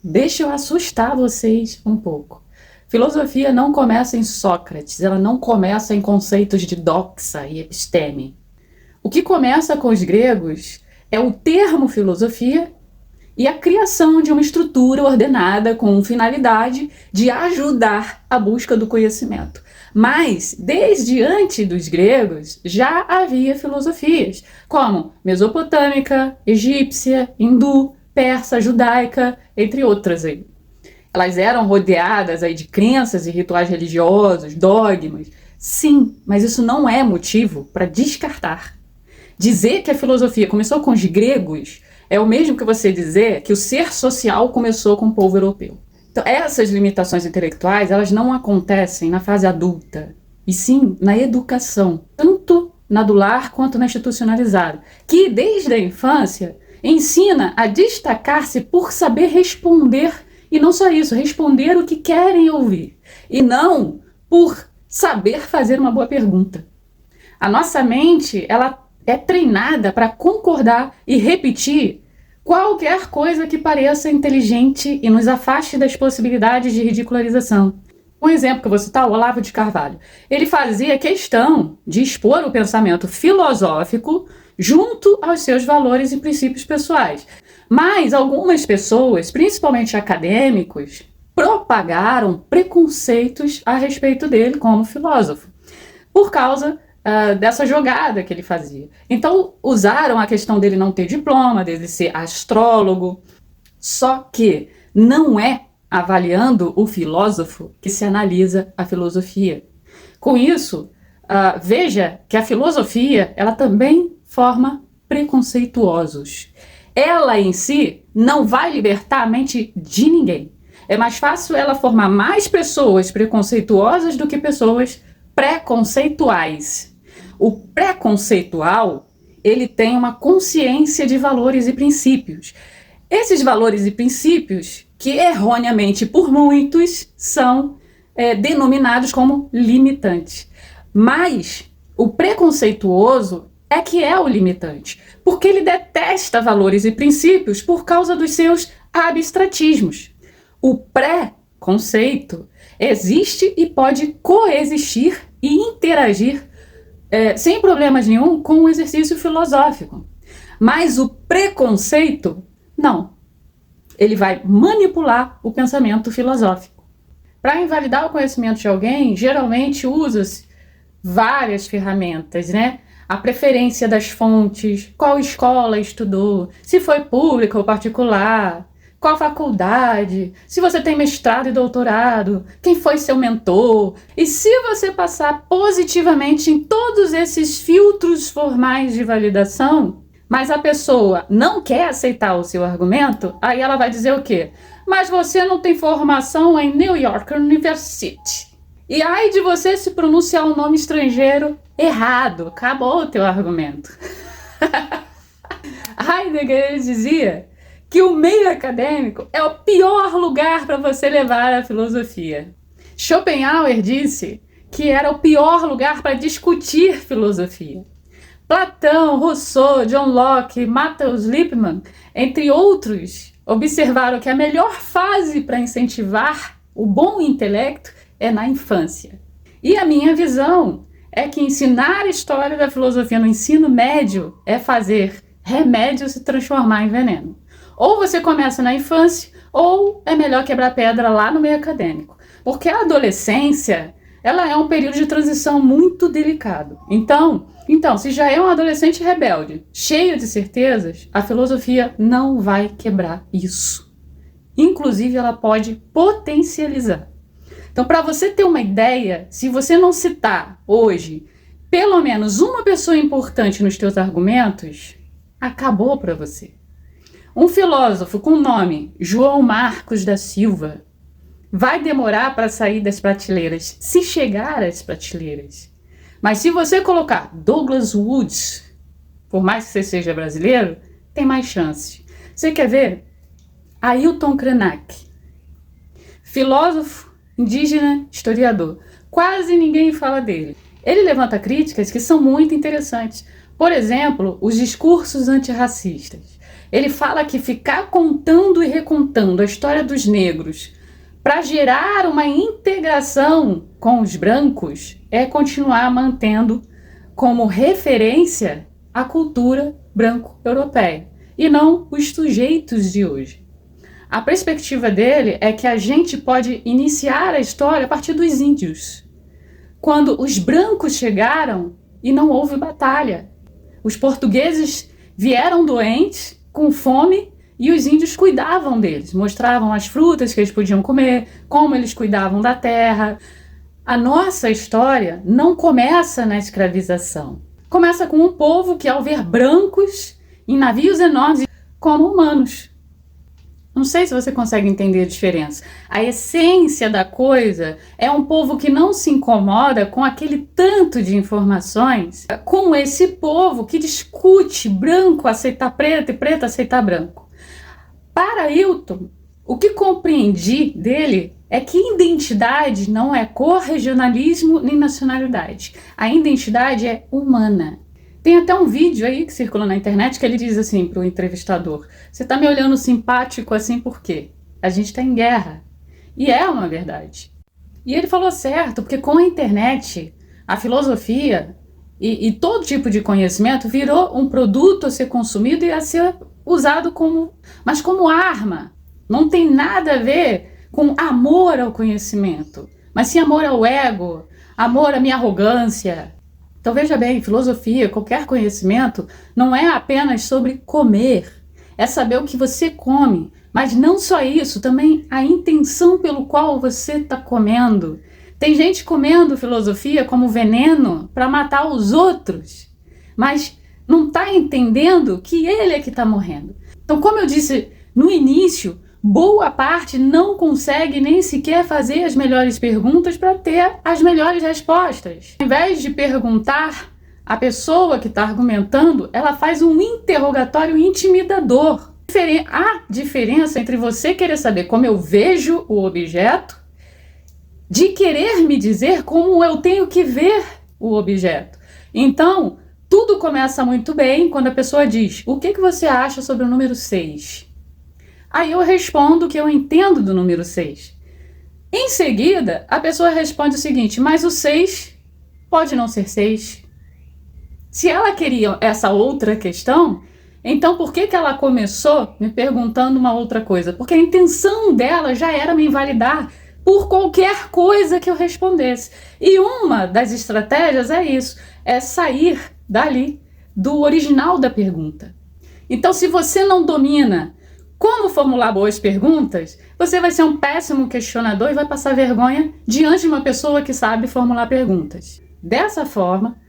Deixa eu assustar vocês um pouco. Filosofia não começa em Sócrates, ela não começa em conceitos de doxa e episteme. O que começa com os gregos é o termo filosofia e a criação de uma estrutura ordenada com finalidade de ajudar a busca do conhecimento. Mas, desde antes dos gregos, já havia filosofias, como mesopotâmica, egípcia, hindu, persa, judaica, entre outras aí. Elas eram rodeadas aí de crenças e rituais religiosos, dogmas. Sim, mas isso não é motivo para descartar. Dizer que a filosofia começou com os gregos é o mesmo que você dizer que o ser social começou com o povo europeu. Então, essas limitações intelectuais, elas não acontecem na fase adulta, e sim na educação, tanto na do lar quanto na institucionalizada, que desde a infância ensina a destacar-se por saber responder, e não só isso, responder o que querem ouvir, e não por saber fazer uma boa pergunta. A nossa mente, ela é treinada para concordar e repetir qualquer coisa que pareça inteligente e nos afaste das possibilidades de ridicularização. Um exemplo que eu vou citar, o Olavo de Carvalho. Ele fazia questão de expor o pensamento filosófico junto aos seus valores e princípios pessoais. Mas algumas pessoas, principalmente acadêmicos, propagaram preconceitos a respeito dele como filósofo, por causa dessa jogada que ele fazia. Então, usaram a questão dele não ter diploma, dele ser astrólogo, só que não é avaliando o filósofo que se analisa a filosofia. Com isso, veja que a filosofia, ela também forma preconceituosos. Ela em si não vai libertar a mente de ninguém. É mais fácil ela formar mais pessoas preconceituosas do que pessoas preconceituais. O preconceitual, ele tem uma consciência de valores e princípios. Esses valores e princípios, que erroneamente por muitos são denominados como limitantes. Mas o preconceituoso é que é o limitante, porque ele detesta valores e princípios por causa dos seus abstratismos. O pré-conceito existe e pode coexistir e interagir sem problemas nenhum com o exercício filosófico. Mas o preconceito, não. Ele vai manipular o pensamento filosófico. Para invalidar o conhecimento de alguém, geralmente usa-se várias ferramentas, né? A preferência das fontes, qual escola estudou, se foi pública ou particular, qual faculdade, se você tem mestrado e doutorado, quem foi seu mentor. E se você passar positivamente em todos esses filtros formais de validação, mas a pessoa não quer aceitar o seu argumento, aí ela vai dizer o quê? Mas você não tem formação em New York University. E ai de você se pronunciar um nome estrangeiro errado, acabou o teu argumento. Heidegger dizia que o meio acadêmico é o pior lugar para você levar a filosofia. Schopenhauer disse que era o pior lugar para discutir filosofia. Platão, Rousseau, John Locke, Matthias Lippmann, entre outros, observaram que a melhor fase para incentivar o bom intelecto é na infância. E a minha visão é que ensinar a história da filosofia no ensino médio é fazer remédio se transformar em veneno. Ou você começa na infância, ou é melhor quebrar pedra lá no meio acadêmico. Porque a adolescência, ela é um período de transição muito delicado. Então, se já é um adolescente rebelde, cheio de certezas, a filosofia não vai quebrar isso. Inclusive, ela pode potencializar. Então, para você ter uma ideia, se você não citar hoje pelo menos uma pessoa importante nos teus argumentos, acabou para você. Um filósofo com o nome João Marcos da Silva vai demorar para sair das prateleiras, se chegar às prateleiras. Mas se você colocar Douglas Woods, por mais que você seja brasileiro, tem mais chance. Você quer ver? Ailton Krenak, filósofo, indígena, historiador. Quase ninguém fala dele. Ele levanta críticas que são muito interessantes. Por exemplo, os discursos antirracistas. Ele fala que ficar contando e recontando a história dos negros para gerar uma integração com os brancos é continuar mantendo como referência a cultura branco-europeia e não os sujeitos de hoje. A perspectiva dele é que a gente pode iniciar a história a partir dos índios, quando os brancos chegaram e não houve batalha. Os portugueses vieram doentes, com fome, e os índios cuidavam deles, mostravam as frutas que eles podiam comer, como eles cuidavam da terra. A nossa história não começa na escravização. Começa com um povo que, ao ver brancos em navios enormes, como humanos. Não sei se você consegue entender a diferença. A essência da coisa é um povo que não se incomoda com aquele tanto de informações, com esse povo que discute branco aceitar preto e preto aceitar branco. Para Ailton, o que compreendi dele é que identidade não é cor, regionalismo nem nacionalidade. A identidade é humana. Tem até um vídeo aí que circula na internet que ele diz assim para o entrevistador: você tá me olhando simpático assim por quê? A gente tá em guerra. E é uma verdade. E ele falou certo, porque com a internet, a filosofia e todo tipo de conhecimento virou um produto a ser consumido e a ser usado mas como arma. Não tem nada a ver com amor ao conhecimento, mas sim amor ao ego, amor à minha arrogância. Então veja bem, filosofia, qualquer conhecimento, não é apenas sobre comer, é saber o que você come, mas não só isso, também a intenção pelo qual você está comendo. Tem gente comendo filosofia como veneno para matar os outros, mas não está entendendo que ele é que está morrendo. Então, como eu disse no início, boa parte não consegue nem sequer fazer as melhores perguntas para ter as melhores respostas. Ao invés de perguntar, a pessoa que está argumentando, ela faz um interrogatório intimidador. Há diferença entre você querer saber como eu vejo o objeto, de querer me dizer como eu tenho que ver o objeto. Então, tudo começa muito bem quando a pessoa diz: o que você acha sobre o número 6? Aí eu respondo que eu entendo do número 6. Em seguida, a pessoa responde o seguinte: mas o 6 pode não ser 6. Se ela queria essa outra questão, então por que ela começou me perguntando uma outra coisa? Porque a intenção dela já era me invalidar por qualquer coisa que eu respondesse. E uma das estratégias é isso, é sair dali, do original da pergunta. Então, se você não domina como formular boas perguntas, você vai ser um péssimo questionador e vai passar vergonha diante de uma pessoa que sabe formular perguntas. Dessa forma,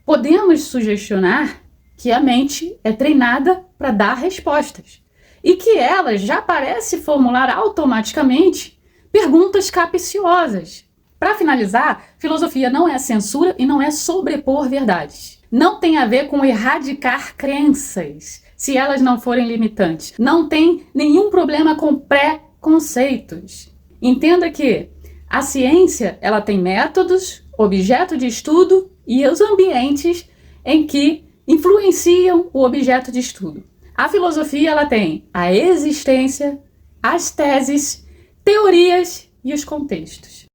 podemos sugestionar que a mente é treinada para dar respostas e que ela já parece formular automaticamente perguntas capciosas. Para finalizar, filosofia não é censura e não é sobrepor verdades. Não tem a ver com erradicar crenças, se elas não forem limitantes. Não tem nenhum problema com pré-conceitos. Entenda que a ciência ela tem métodos, objeto de estudo e os ambientes em que influenciam o objeto de estudo. A filosofia ela tem a existência, as teses, teorias e os contextos.